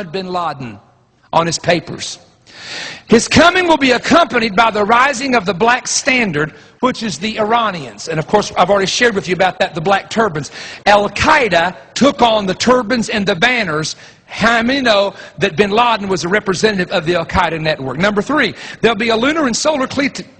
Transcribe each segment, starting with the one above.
bin Laden on his papers. His coming will be accompanied by the rising of the black standard, which is the Iranians. And of course, I've already shared with you about that, the black turbans. Al-Qaeda took on the turbans and the banners. How many know that bin Laden was a representative of the Al-Qaeda network? Number 3, there'll be a lunar and solar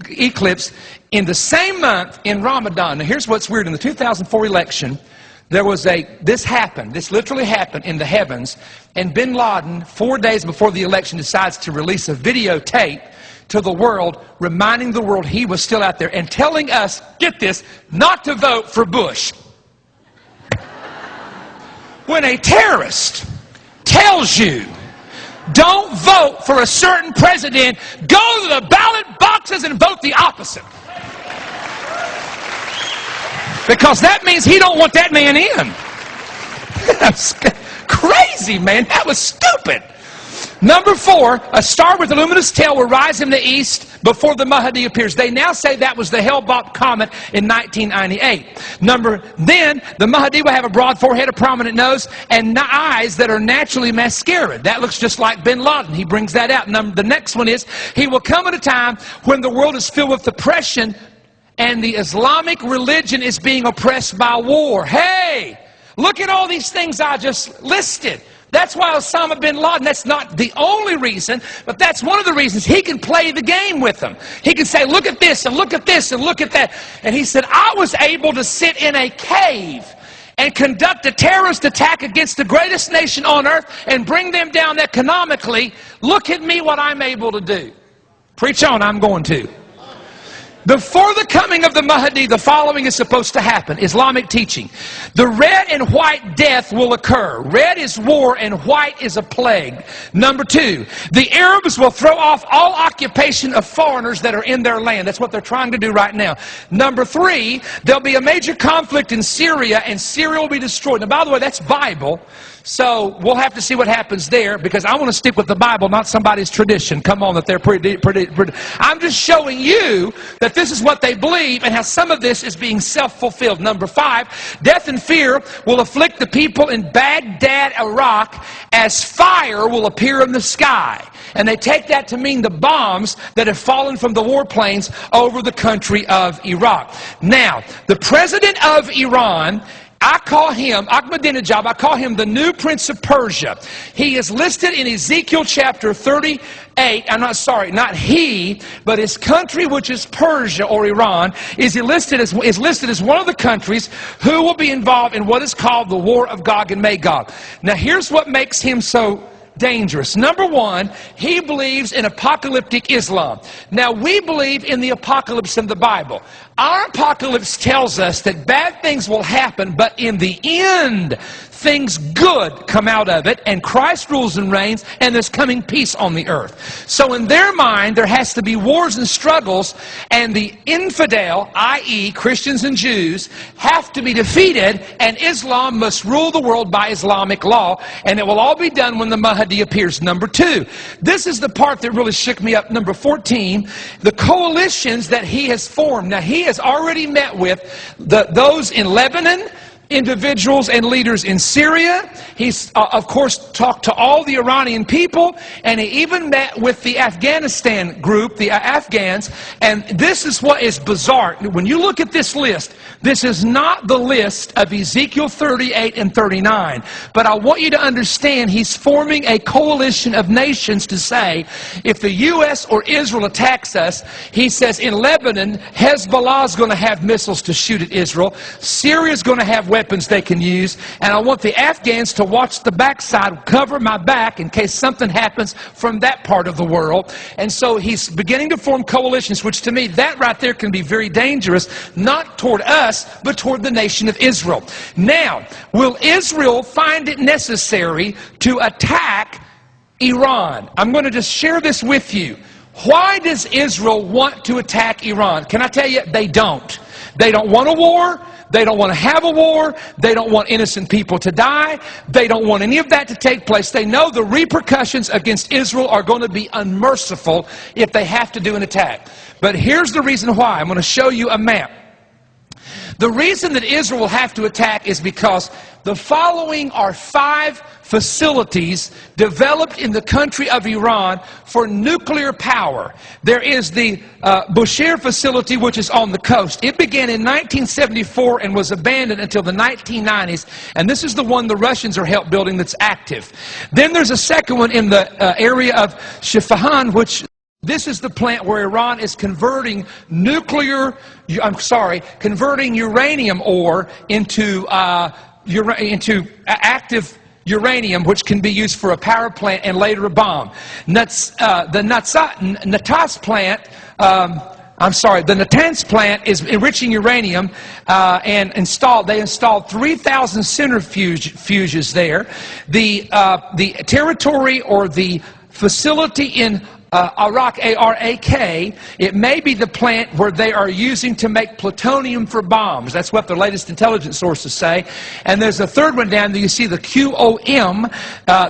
eclipse in the same month in Ramadan. Now here's what's weird. In the 2004 election, this literally happened in the heavens, and bin Laden, 4 days before the election, decides to release a videotape to the world, reminding the world he was still out there and telling us, get this, not to vote for Bush. When a terrorist tells you, don't vote for a certain president, go to the ballot boxes and vote the opposite. Because that means he don't want that man in. That's crazy, man. That was stupid. Number 4, a star with a luminous tail will rise in the east before the Mahdi appears. They now say that was the Hale-Bopp comet in 1998. Then the Mahdi will have a broad forehead, a prominent nose, and eyes that are naturally mascara. That looks just like bin Laden. He brings that out. The next one is, he will come at a time when the world is filled with oppression and the Islamic religion is being oppressed by war. Hey, look at all these things I just listed. That's why Osama bin Laden, that's not the only reason, but that's one of the reasons he can play the game with them. He can say, look at this, and look at this, and look at that. And he said, I was able to sit in a cave and conduct a terrorist attack against the greatest nation on earth and bring them down economically. Look at me, what I'm able to do. Preach on, I'm going to. Before the coming of the Mahdi, the following is supposed to happen. Islamic teaching. The red and white death will occur. Red is war and white is a plague. Number 2, the Arabs will throw off all occupation of foreigners that are in their land. That's what they're trying to do right now. Number 3, there'll be a major conflict in Syria and Syria will be destroyed. Now, by the way, that's Bible. So we'll have to see what happens there, because I want to stick with the Bible, not somebody's tradition. Come on, that they're pretty. I'm just showing you that this is what they believe and how some of this is being self-fulfilled. Number 5, death and fear will afflict the people in Baghdad, Iraq, as fire will appear in the sky. And they take that to mean the bombs that have fallen from the warplanes over the country of Iraq. Now, the president of Iran, I call him, Ahmadinejad, I call him the new prince of Persia. He is listed in Ezekiel chapter 38. Not he, but his country, which is Persia or Iran, is listed as one of the countries who will be involved in what is called the War of Gog and Magog. Now here's what makes him so dangerous. Number 1, he believes in apocalyptic Islam. Now, we believe in the apocalypse in the Bible. Our apocalypse tells us that bad things will happen, but in the end, things good come out of it, and Christ rules and reigns, and there's coming peace on the earth. So in their mind, there has to be wars and struggles, and the infidel, i.e. Christians and Jews, have to be defeated, and Islam must rule the world by Islamic law, and it will all be done when the Mahdi appears. Number 2, this is the part that really shook me up. Number 14, the coalitions that he has formed. Now, he has already met with those in Lebanon, individuals and leaders in Syria. He's, of course, talked to all the Iranian people, and he even met with the Afghanistan group, the Afghans, and this is what is bizarre. When you look at this list, this is not the list of Ezekiel 38 and 39, but I want you to understand he's forming a coalition of nations to say, if the U.S. or Israel attacks us, he says in Lebanon, Hezbollah is going to have missiles to shoot at Israel, Syria is going to have weapons they can use, and I want the Afghans to watch the backside, cover my back in case something happens from that part of the world. And so he's beginning to form coalitions, which to me, that right there can be very dangerous, not toward us, but toward the nation of Israel. Now, will Israel find it necessary to attack Iran? I'm going to just share this with you. Why does Israel want to attack Iran? Can I tell you, they don't. They don't want a war. They don't want to have a war. They don't want innocent people to die. They don't want any of that to take place. They know the repercussions against Israel are going to be unmerciful if they have to do an attack. But here's the reason why. I'm going to show you a map. The reason that Israel will have to attack is because the following are 5 facilities developed in the country of Iran for nuclear power. There is the Bushehr facility, which is on the coast. It began in 1974 and was abandoned until the 1990s. And this is the one the Russians are help building that's active. Then there's a second one in the area of Shifahan, which this is the plant where Iran is converting converting uranium ore into active uranium, which can be used for a power plant and later a bomb. The Natanz plant is enriching uranium and they installed 3,000 centrifuges there. The territory or the facility in Arak, A-R-A-K, it may be the plant where they are using to make plutonium for bombs. That's what the latest intelligence sources say. And there's a third one down there. You see the QOM.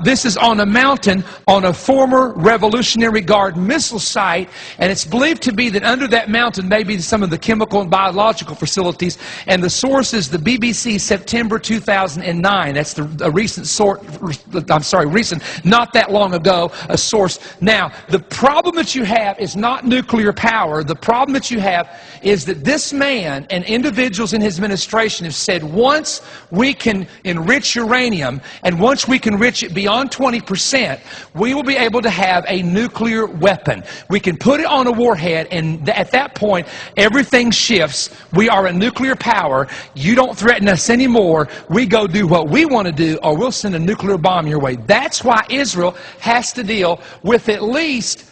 This is on a mountain on a former Revolutionary Guard missile site. And it's believed to be that under that mountain may be some of the chemical and biological facilities. And the source is the BBC September 2009. That's the recent not that long ago, a source. Now, the problem that you have is not nuclear power. The problem that you have is that this man and individuals in his administration have said once we can enrich uranium and once we can enrich it beyond 20%, we will be able to have a nuclear weapon. We can put it on a warhead, and at that point, everything shifts. We are a nuclear power. You don't threaten us anymore. We go do what we want to do, or we'll send a nuclear bomb your way. That's why Israel has to deal with at least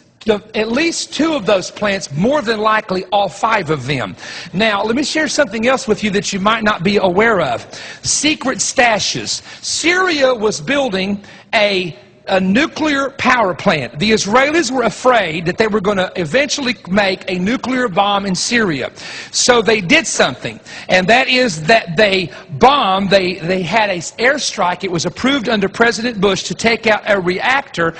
2 of those plants, more than likely all 5 of them. Now, let me share something else with you that you might not be aware of. Secret stashes. Syria was building a nuclear power plant. The Israelis were afraid that they were going to eventually make a nuclear bomb in Syria. So they did something, and that is that they bombed, they had an airstrike. It was approved under President Bush to take out a reactor.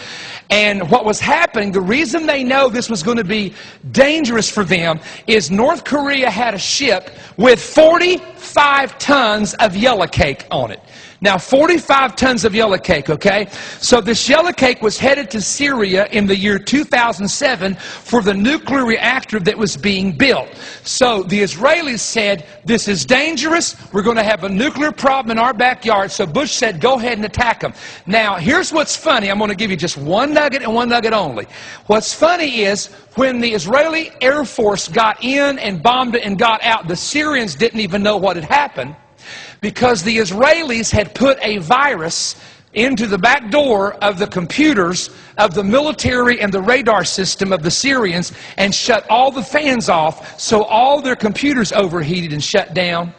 And what was happening, the reason they know this was going to be dangerous for them is North Korea had a ship with 45 tons of yellow cake on it. Now, 45 tons of yellow cake, okay? So this yellow cake was headed to Syria in the year 2007 for the nuclear reactor that was being built. So the Israelis said, this is dangerous. We're going to have a nuclear problem in our backyard. So Bush said, go ahead and attack them. Now, here's what's funny. I'm going to give you just one nugget and one nugget only. What's funny is when the Israeli Air Force got in and bombed it and got out, the Syrians didn't even know what had happened, because the Israelis had put a virus into the back door of the computers of the military and the radar system of the Syrians and shut all the fans off, so all their computers overheated and shut down.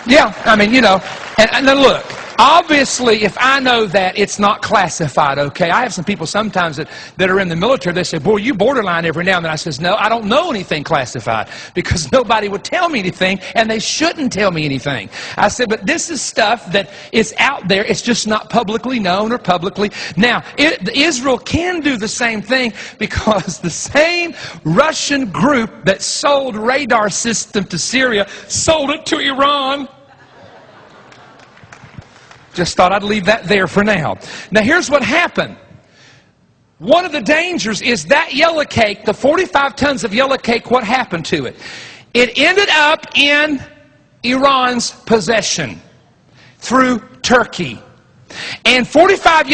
Yeah, I mean, you know, and now look, obviously, if I know that, it's not classified, okay? I have some people sometimes that are in the military, they say, boy, you borderline every now and then. I says, no, I don't know anything classified, because nobody would tell me anything, and they shouldn't tell me anything. I said, but this is stuff that is out there. It's just not publicly known or publicly. Now, Israel can do the same thing, because the same Russian group that sold radar system to Syria sold it to Iran. Just thought I'd leave that there for now. Now, here's what happened. One of the dangers is that yellow cake, the 45 tons of yellow cake, what happened to it? It ended up in Iran's possession through Turkey. And 45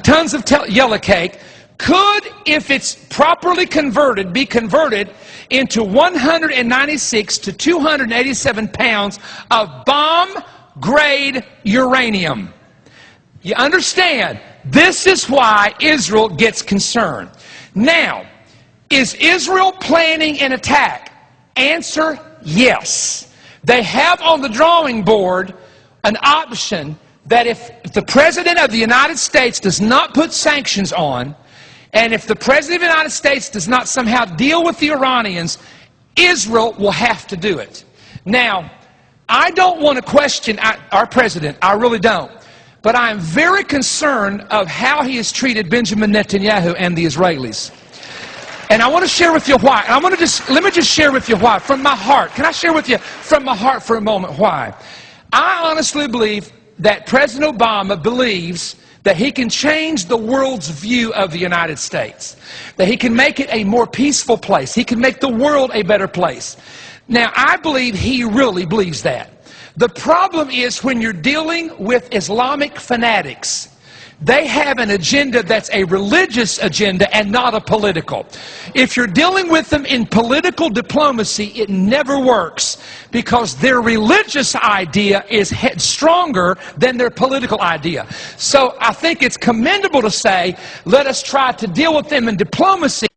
tons of yellow cake could, if it's properly converted, be converted into 196 to 287 pounds of bomb-grade uranium. You understand? This is why Israel gets concerned. Now, is Israel planning an attack? Answer, yes. They have on the drawing board an option that if the President of the United States does not put sanctions on, and if the President of the United States does not somehow deal with the Iranians, Israel will have to do it. Now, I don't want to question our President. I really don't. But I am very concerned of how he has treated Benjamin Netanyahu and the Israelis. And I want to share with you why. Let me just share with you why. From my heart. Can I share with you from my heart for a moment why? I honestly believe that President Obama believes that he can change the world's view of the United States. That he can make it a more peaceful place. He can make the world a better place. Now, I believe he really believes that. The problem is when you're dealing with Islamic fanatics. They have an agenda that's a religious agenda and not a political. If you're dealing with them in political diplomacy, it never works because their religious idea is stronger than their political idea. So I think it's commendable to say, let us try to deal with them in diplomacy.